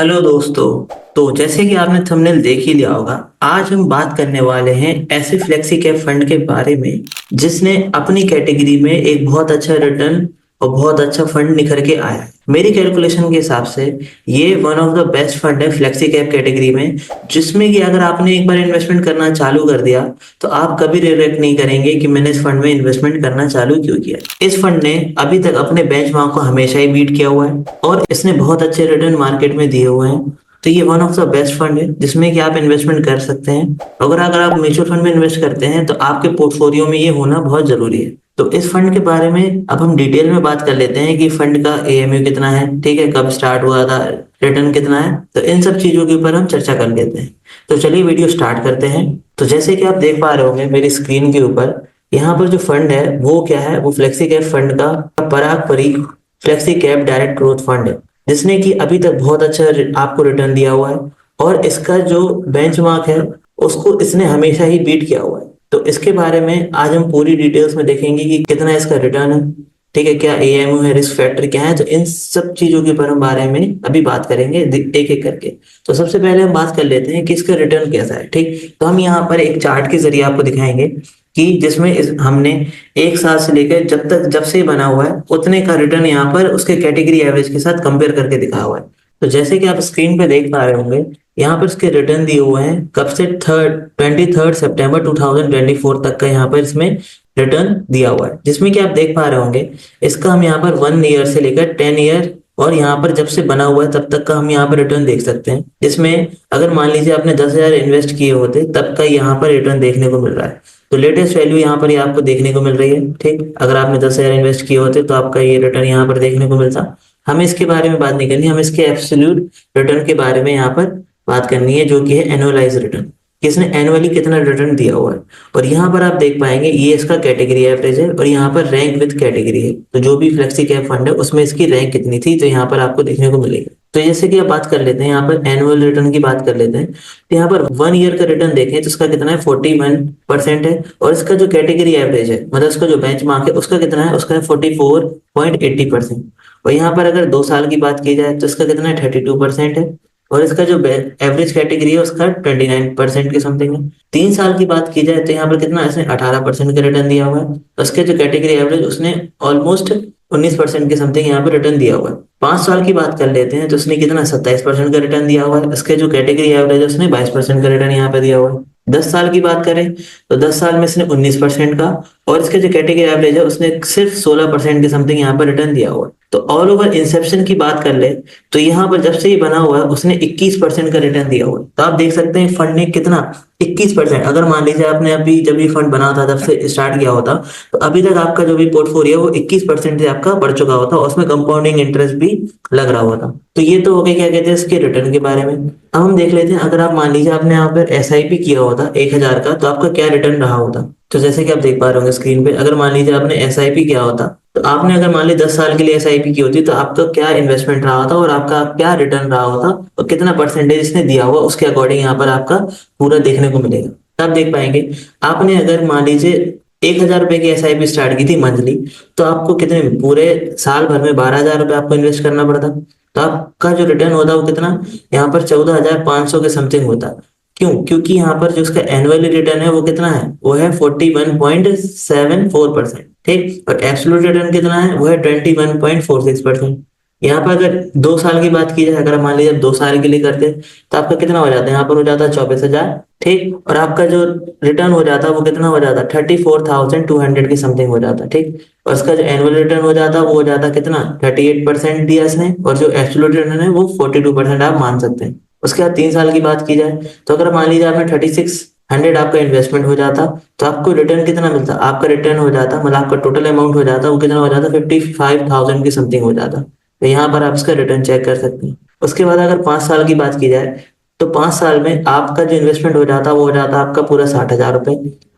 Hello दोस्तों। तो जैसे कि आपने थंबनेल देख ही लिया होगा, आज हम बात करने वाले हैं ऐसे फ्लेक्सी कैप फंड के बारे में जिसने अपनी कैटेगरी में एक बहुत अच्छा रिटर्न और बहुत अच्छा फंड निखर के आया है। मेरी कैलकुलेशन के हिसाब से ये one of the best fund है फ्लेक्सी कैप कैटेगरी में, जिसमें कि अगर आपने एक बार इन्वेस्टमेंट करना चालू कर दिया तो आप कभी रिग्रेट नहीं करेंगे कि मैंने इस फंड में इन्वेस्टमेंट करना चालू क्यों किया। इस फंड ने अभी तक अपने बेंचमार्क को हमेशा ही बीट किया हुआ है और इसने बहुत अच्छे रिटर्न मार्केट में दिए हुए हैं। तो ये one of the best fund है जिसमें कि आप इन्वेस्टमेंट कर सकते हैं। अगर अगर आप म्यूचुअल फंड में इन्वेस्ट करते हैं तो आपके पोर्टफोलियो में ये होना बहुत जरूरी है। तो इस फंड के बारे में अब हम डिटेल में बात कर लेते हैं कि फंड का एएमयू कितना है, ठीक है, कब स्टार्ट हुआ था, रिटर्न कितना है। तो इन सब चीजों के ऊपर हम चर्चा कर लेते हैं। तो चलिए वीडियो स्टार्ट करते हैं। तो जैसे कि आप देख पा रहे होंगे मेरी स्क्रीन के ऊपर, यहाँ पर जो फंड है वो क्या है, वो फ्लेक्सी कैप फंड का पराग परी flexi cap direct growth fund है, जिसने कि अभी तक बहुत अच्छा आपको रिटर्न दिया हुआ है और इसका जो बेंचमार्क है उसको इसने हमेशा ही बीट किया हुआ है। तो इसके बारे में आज हम पूरी डिटेल्स में देखेंगे कि कितना इसका रिटर्न है, ठीक है, क्या एएमयू है, रिस्क फैक्टर क्या है। तो इन सब चीजों के ऊपर हम बारे में अभी बात करेंगे एक एक करके। तो सबसे पहले हम बात कर लेते हैं कि इसका रिटर्न कैसा है। ठीक, तो हम यहाँ पर एक चार्ट के जरिए आपको दिखाएंगे कि जिसमें हमने एक साल से लेकर जब से बना हुआ है उतने का रिटर्न यहाँ पर उसके कैटेगरी एवरेज के साथ कंपेयर करके दिखा हुआ है। तो जैसे कि आप स्क्रीन पे देख पा रहे होंगे, यहाँ पर इसके रिटर्न दिए हुए हैं कब से 23 सितंबर 2024 तक का यहाँ पर इसमें रिटर्न दिया हुआ है, जिसमें कि आप देख पा रहे होंगे इसका हम यहाँ पर 1 ईयर से लेकर 10 ईयर और यहाँ पर जब से बना हुआ है तब तक का हम यहाँ पर रिटर्न देख सकते हैं। जिसमें अगर मान लीजिए आपने 10,000 इन्वेस्ट किए होते तब का यहाँ पर रिटर्न देखने को मिल रहा है। तो लेटेस्ट वैल्यू यहाँ पर ये आपको देखने को मिल रही है। ठीक, अगर आपने 10,000 इन्वेस्ट किए होते तो आपका ये रिटर्न यहाँ पर देखने को मिलता। हमें इसके बारे में बात नहीं करनी, हम इसके एब्सोल्यूट रिटर्न के बारे में यहाँ पर बात करनी है, जो कि है एनुअलाइज रिटर्न, किसने एनुअली कितना रिटर्न दिया हुआ है। और यहाँ पर आप देख पाएंगे ये इसका कैटेगरी एवरेज है और यहाँ पर रैंक विद कैटेगरी है। तो जो भी फ्लेक्सी कैप फंड है उसमें इसकी रैंक कितनी थी तो यहाँ पर आपको देखने को मिलेगी। तो जैसे कि आप बात कर लेते हैं, यहाँ पर एनुअल रिटर्न की बात कर लेते हैं। तो यहाँ पर 1 ईयर का रिटर्न देखें तो इसका कितना है, 41% है। और इसका जो कैटेगरी एवरेज है, मतलब इसका जो बेंच मार्क है उसका कितना है, उसका है 44.80%। और यहाँ पर अगर 2 साल की बात की जाए तो इसका कितना है, 32% है। और इसका जो एवरेज कैटेगरी है उसका 29% के समथिंग है। 3 साल की बात की जाए तो यहाँ पर कितना, इसने 18% का रिटर्न दिया हुआ है। उसके जो कैटेगरी एवरेज उसने ऑलमोस्ट 19% के समथिंग यहाँ पर रिटर्न दिया हुआ है। 5 साल की बात कर लेते हैं तो उसने कितना, 27% का रिटर्न दिया हुआ है। इसके जो कैटेगरी एवरेज है उसने 22% का रिटर्न यहाँ पे दिया हुआ है। 10 साल की बात करें तो 10 साल में इसने 19% का और इसके जो कैटेगरी एवरेज है उसने सिर्फ 16% के समथिंग यहाँ पर रिटर्न दिया हुआ है। तो ऑल ओवर इंसेप्शन की बात कर ले तो यहाँ पर जब से ये बना हुआ है उसने 21% का रिटर्न दिया हुआ है। तो आप देख सकते हैं फंड ने कितना, 21%। अगर मान लीजिए आपने अभी जब ये फंड बना था तब से स्टार्ट किया होता तो अभी तक आपका जो भी पोर्टफोलियो है वो 21% से आपका बढ़ चुका होता, उसमें कंपाउंडिंग इंटरेस्ट भी लग रहा होता। तो ये तो हो गया क्या कहते हैं इसके रिटर्न के बारे में। अब हम देख लेते हैं, अगर आप मान लीजिए आपने यहाँ पर एसआईपी किया होता 1,000 का तो आपका क्या रिटर्न रहा होता। तो जैसे कि आप देख पा रहे होंगे स्क्रीन पे, अगर मान लीजिए आपने एसआईपी किया होता तो आपने अगर मान लीजिए 10 साल के लिए एसआईपी की होती तो आपका क्या इन्वेस्टमेंट रहा होता और आपका क्या रिटर्न रहा होता और कितना परसेंटेज इसने दिया हुआ, उसके अकॉर्डिंग यहाँ पर आपका पूरा देखने को मिलेगा। तो आप देख पाएंगे आपने अगर मान लीजिए 1,000 रुपए की एसआईपी स्टार्ट की थी मंथली, तो आपको कितने पूरे साल भर में 12,000 रुपए आपको इन्वेस्ट करना पड़ता। तो आपका जो रिटर्न होता वो कितना, यहाँ पर 14,500 के समथिंग होता। क्यों, क्योंकि यहाँ पर जो उसका एनुअली रिटर्न है वो कितना है, वो है 41.74%। ठीक, और एब्सोल्यूट रिटर्न कितना है, वो है 21.46%। यहाँ पर अगर 2 साल की बात की जाए, अगर मान लीजिए 2 साल के लिए करते हैं तो आपका कितना हो जाता है, यहाँ पर हो जाता है 24,000। ठीक, और आपका जो रिटर्न हो जाता है वो कितना हो जाता है, 34,200 की समथिंग हो जाता है। ठीक, और उसका जो एनुअल रिटर्न हो जाता है वो हो जाता है कितना, 38% दिया इसने, और जो एब्सोल्यूट रिटर्न है वो 42% आप मान सकते हैं। उसके बाद 3 साल की बात की जाए तो अगर मान लीजिए आपने 3600 आपका इन्वेस्टमेंट हो जाता तो आपको रिटर्न कितना मिलता, आपका रिटर्न हो जाता, मतलब आपका टोटल अमाउंट हो जाता वो कितना हो जाता, 55,000 की समथिंग हो जाता। तो यहाँ पर आप इसका रिटर्न चेक कर सकते हैं। उसके बाद अगर 5 साल की बात की जाए तो 5 साल में आपका जो इन्वेस्टमेंट हो जाता वो हो जाता आपका पूरा 60,000 रुपए,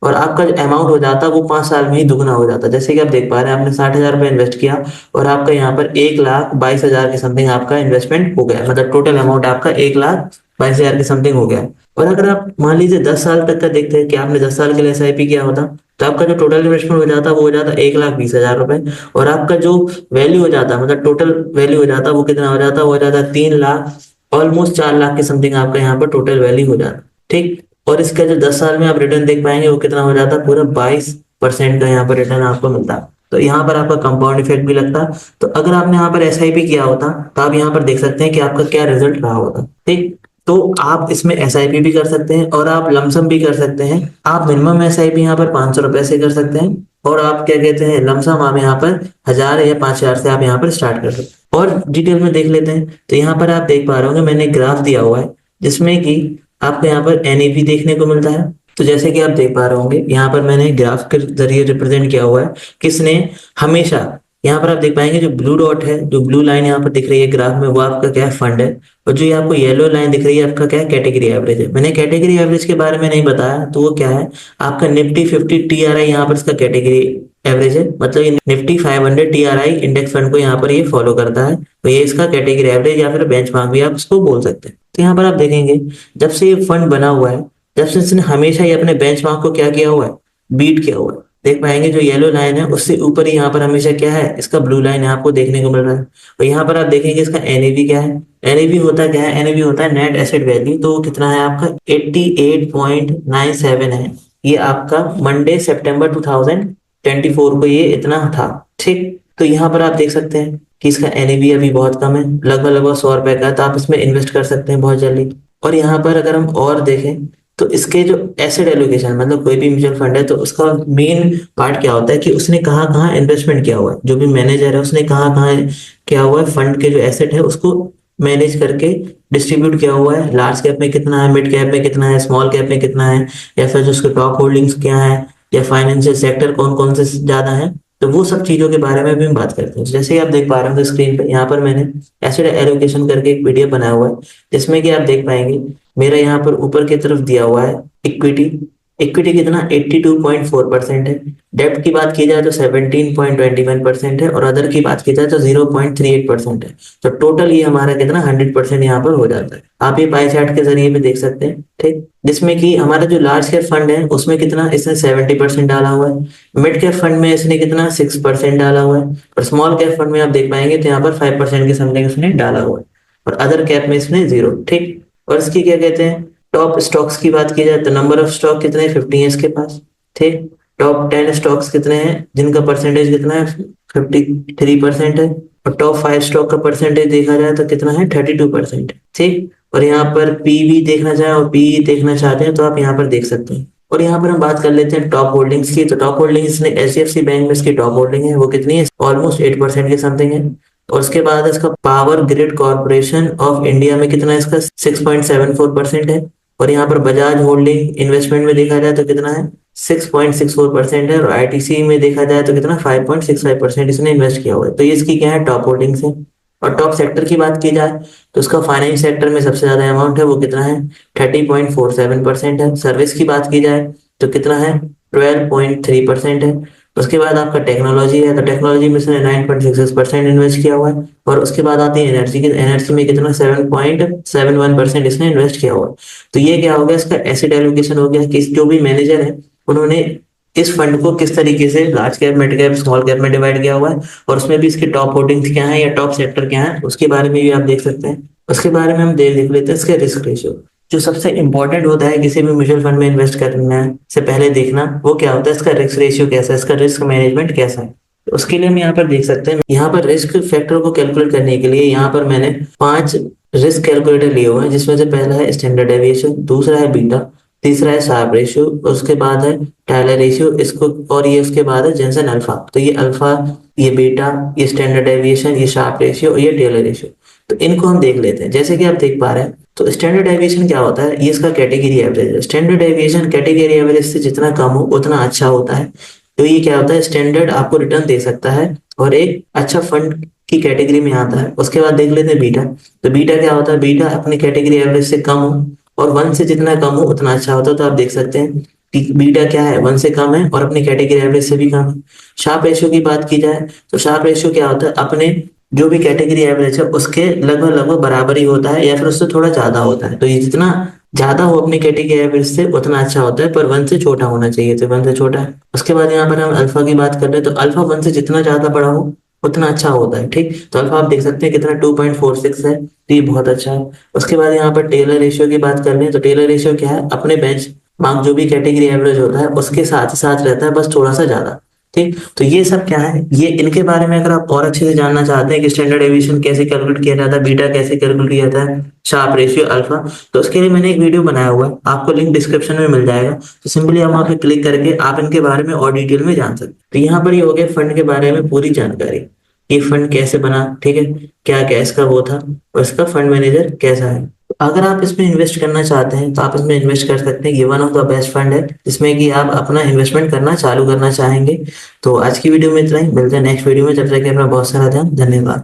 और आपका जो अमाउंट हो जाता वो 5 साल में ही दुगना हो जाता। जैसे कि आप देख पा रहे हैं आपने 60,000 रुपए इन्वेस्ट किया और आपका यहाँ पर 1,22,000 के समथिंग आपका इन्वेस्टमेंट हो गया, मतलब टोटल अमाउंट आपका 1,22,000 के समथिंग हो गया। और अगर आप मान लीजिए 10 साल तक का देखते हैं कि आपने 10 साल के लिए एसआईपी किया होता तो आपका जो टोटल इन्वेस्टमेंट हो जाता वो हो जाता 1,20,000 रुपए, और आपका जो वैल्यू हो जाता, मतलब टोटल वैल्यू हो जाता वो कितना हो जाता, वो हो जाता 3,00,00 ऑलमोस्ट 4 लाख के समथिंग आपका यहाँ पर टोटल वैल्यू हो जाता है। ठीक, और इसका जो 10 साल में आप रिटर्न देख पाएंगे वो कितना हो जाता है, पूरा 22% का यहाँ पर रिटर्न आपको मिलता है। तो यहाँ पर आपका कंपाउंड इफेक्ट भी लगता है। तो अगर आपने यहाँ पर एसआईपी किया होता तो आप यहाँ पर देख सकते हैं कि आपका क्या रिजल्ट रहा होता। ठीक, तो आप इसमें एसआईपी भी कर सकते हैं और आप लमसम भी कर सकते हैं। आप मिनिमम एसआईपी यहाँ पर 500 रुपए से कर सकते हैं, और आप क्या कहते हैं लमसम आप यहाँ पर 1000 या 5000 से आप यहाँ पर स्टार्ट कर सकते हैं। और डिटेल में देख लेते हैं। तो यहाँ पर आप देख पा रहे होंगे मैंने ग्राफ दिया हुआ है जिसमें कि आपको यहाँ पर एनएवी देखने को मिलता है। तो जैसे कि आप देख पा रहे होंगे यहाँ पर मैंने ग्राफ के जरिए रिप्रेजेंट किया हुआ है किसने, हमेशा। यहाँ पर आप देख पाएंगे जो ब्लू डॉट है, जो ब्लू लाइन यहाँ पर दिख रही है ग्राफ में, वो आपका क्या है, फंड है। और जो ये आपको येलो लाइन दिख रही है आपका क्या है, कैटेगरी एवरेज है। मैंने कैटेगरी एवरेज के बारे में नहीं बताया, तो वो क्या है, आपका निफ्टी 50 टीआरआई यहाँ पर इसका कैटेगरी एवरेज है। मतलब ये निफ्टी 500 टीआरआई इंडेक्स फंड को यहाँ पर ये फॉलो करता है। तो ये इसका कैटेगरी एवरेज या फिर बेंचमार्क भी आप इसको बोल सकते हैं। तो यहाँ पर आप देखेंगे जब से ये फंड बना हुआ है, जब से इसने हमेशा ही अपने बेंचमार्क को क्या किया हुआ है, बीट किया हुआ है। देख पाएंगे जो येलो लाइन है उससे ऊपर ही यहाँ पर हमेशा क्या है, इसका ब्लू लाइन आपको देखने को मिल रहा है। और यहाँ पर आप देखेंगे इसका एनएवी क्या है, एनएवी होता क्या है, एनएवी होता है नेट एसेट वैल्यू। तो वो कितना है आपका 88.97 है। ये आपका मंडे सितंबर 2024 को ये इतना था। ठीक, तो यहाँ पर आप देख सकते हैं कि इसका एनएवी अभी बहुत कम है, लगभग 100 रुपए का है। तो आप इसमें इन्वेस्ट कर सकते हैं बहुत जल्दी। और यहाँ पर अगर हम और देखें तो इसके जो एसेट एलोकेशन, मतलब कोई भी म्यूचुअल फंड है तो उसका मेन पार्ट क्या होता है कि उसने कहाँ कहाँ इन्वेस्टमेंट किया हुआ है। जो भी मैनेजर है उसने कहाँ कहाँ किया हुआ है, फंड के जो एसेट है उसको मैनेज करके डिस्ट्रीब्यूट किया हुआ है। लार्ज कैप में कितना है, मिड कैप में कितना है, स्मॉल कैप में कितना है, या फिर जो उसके टॉप होल्डिंग्स क्या है, या फाइनेंशियल सेक्टर कौन कौन से ज्यादा है। तो वो सब चीजों के बारे में भी हम बात करते हैं। जैसे ही आप देख पा रहे हो स्क्रीन पे, यहाँ पर मैंने एसेट एलोकेशन करके एक पीडीएफ बनाया हुआ है जिसमें कि आप देख पाएंगे मेरा यहाँ पर ऊपर की तरफ दिया हुआ है इक्विटी। इक्विटी कितना 82.4% है। डेब्ट की बात की जाए तो 17.21% है, और अदर की बात की जाए तो 0.38% है। तो टोटल ये हमारा कितना 100% यहाँ पर हो जाता है। आप ये पाई चार्ट के जरिए भी देख सकते हैं। ठीक, जिसमें कि हमारा जो लार्ज कैप फंड है उसमें कितना इसने 70% डाला हुआ है, मिड कैप फंड में इसने कितना 6% डाला हुआ है, और स्मॉल कैप फंड में आप देख पाएंगे तो यहाँ पर 5% के समथिंग इसने डाला हुआ है, और अदर कैप में इसने 0। ठीक, और इसकी क्या कहते हैं टॉप स्टॉक्स की बात की जाए तो नंबर ऑफ स्टॉक कितने 50 है इसके पास। ठीक, टॉप 10 स्टॉक्स कितने हैं जिनका परसेंटेज कितना है 53% है, और टॉप 5 स्टॉक का परसेंटेज देखा जाए तो कितना है 32%। ठीक, और यहाँ पर पी भी देखना चाहे और पी देखना चाहते हैं तो आप यहाँ पर देख सकते हैं। और यहाँ पर हम बात कर लेते हैं टॉप होल्डिंग्स की। तो टॉप होल्डिंग्स ने एचडीएफसी बैंक में इसकी टॉप होल्डिंग है, वो कितनी है, ऑलमोस्ट 8% के समथिंग है। और उसके बाद इसका power grid corporation of India में कितना है, इसका 6.74% है। और यहाँ पर बजाज होल्डिंग इन्वेस्टमेंट में देखा जाए तो कितना है 6.64% है, और आईटीसी में देखा जाए तो कितना 5.65% इसने इन्वेस्ट किया हुआ है। तो ये इसकी क्या है टॉप होल्डिंग्स है। और टॉप सेक्टर की बात की जाए तो उसका फाइनेंस सेक्टर में सबसे ज्यादा अमाउंट है, वो कितना है 30.47% है। सर्विस की बात की जाए तो कितना है 12.3% है। उसके बाद आपका टेक्नोलॉजी है, तो टेक्नोलॉजी में इसने 9.66% इन्वेस्ट किया हुआ है। और उसके बाद आती है एनर्जी की, एनर्जी में कितना 7.71% इसने इन्वेस्ट किया हुआ है। तो ये क्या हो गया, इसका एसेट एलोकेशन हो गया कि जो भी मैनेजर है उन्होंने इस फंड को किस तरीके से large cap, mid cap, small cap में डिवाइड किया हुआ है, और उसमें भी इसके टॉप होल्डिंग्स क्या है या टॉप सेक्टर क्या है उसके बारे में भी आप देख सकते हैं। उसके बारे में हम देख लेते हैं इसके रिस्क रेशियो। जो सबसे इंपॉर्टेंट होता है किसी भी म्यूचुअल फंड में इन्वेस्ट करने से पहले देखना, वो क्या होता है इसका रिस्क रेशियो कैसा है, इसका रिस्क मैनेजमेंट कैसा है। तो उसके लिए हम यहाँ पर देख सकते हैं, यहाँ पर रिस्क फैक्टर को कैलकुलेट करने के लिए यहाँ पर मैंने 5 रिस्क कैलकुलेटर लिए हुए हैं, जिसमें से पहला है स्टैंडर्ड डेविएशन, दूसरा है बीटा, तीसरा है शार्प रेशियो, उसके बाद है टायलर रेशियो इसको, और ये उसके बाद है जेंसन अल्फा। तो ये अल्फा, ये बीटा, ये स्टैंडर्ड डेविएशन, ये शार्प रेशियो, ये टेलर रेशियो। तो इनको हम देख लेते हैं। जैसे कि आप देख पा रहे हैं तो स्टैंडर्ड डेविएशन क्या होता है, ये इसका कैटेगरी एवरेज है। स्टैंडर्ड डेविएशन कैटेगरी एवरेज से जितना कम हो उतना अच्छा होता है। तो ये क्या होता है, स्टैंडर्ड आपको रिटर्न दे सकता है और एक अच्छा फंड की कैटेगरी में आता है। उसके बाद देख लेते हैं बीटा। तो बीटा क्या होता है, बीटा अपनी कैटेगरी एवरेज से कम हो और 1 से जितना कम हो उतना अच्छा होता है। तो आप देख सकते हैं कि बीटा क्या है 1 से कम है और अपनी कैटेगरी एवरेज से भी कम है। शार्प रेशियो की बात की जाए तो शार्प रेशियो क्या होता है, अपने जो भी कैटेगरी एवरेज है उसके लगभग लगभग बराबर ही होता है या फिर उससे थोड़ा ज्यादा होता है। तो ये जितना ज्यादा हो अपनी कैटेगरी एवरेज से उतना अच्छा होता है, पर 1 से छोटा होना चाहिए। तो 1 से छोटा है। उसके बाद यहाँ पर हम अल्फा की बात कर रहे हैं तो अल्फा 1 से जितना ज्यादा बड़ा हो उतना अच्छा होता है। ठीक, तो अल्फा आप देख सकते हैं कितना 2.46 है, तो ये बहुत अच्छा है। उसके बाद यहाँ पर टेलर रेशियो की बात कर लें तो टेलर रेशियो क्या है, अपने बेंच मार्क जो भी कैटेगरी एवरेज होता है उसके साथ ही साथ रहता है, बस थोड़ा सा ज्यादा। ठीक, तो ये सब क्या है, ये इनके बारे में अगर आप और अच्छे से जानना चाहते हैं कि स्टैंडर्ड डेविएशन कैसे कैलकुलेट किया जाता है, बीटा कैसे कैलकुलेट किया जाता है, शार्प रेशियो, अल्फा, तो उसके लिए मैंने एक वीडियो बनाया हुआ है, आपको लिंक डिस्क्रिप्शन में मिल जाएगा। तो सिंपली आप वहाँ पे क्लिक करके आप इनके बारे में और डिटेल में जान सकते हैं। तो यहाँ पर ये हो गया फंड के बारे में पूरी जानकारी, ये फंड कैसे बना, ठीक है, क्या क्या इसका वो था, और इसका फंड मैनेजर कैसा है। तो अगर आप इसमें इन्वेस्ट करना चाहते हैं तो आप इसमें इन्वेस्ट कर सकते हैं। ये one of the best fund है जिसमें कि आप अपना इन्वेस्टमेंट करना चालू करना चाहेंगे। तो आज की वीडियो में इतना ही, मिलते हैं नेक्स्ट वीडियो में, जब तक कि अपना बहुत सारा ध्यान, धन्यवाद।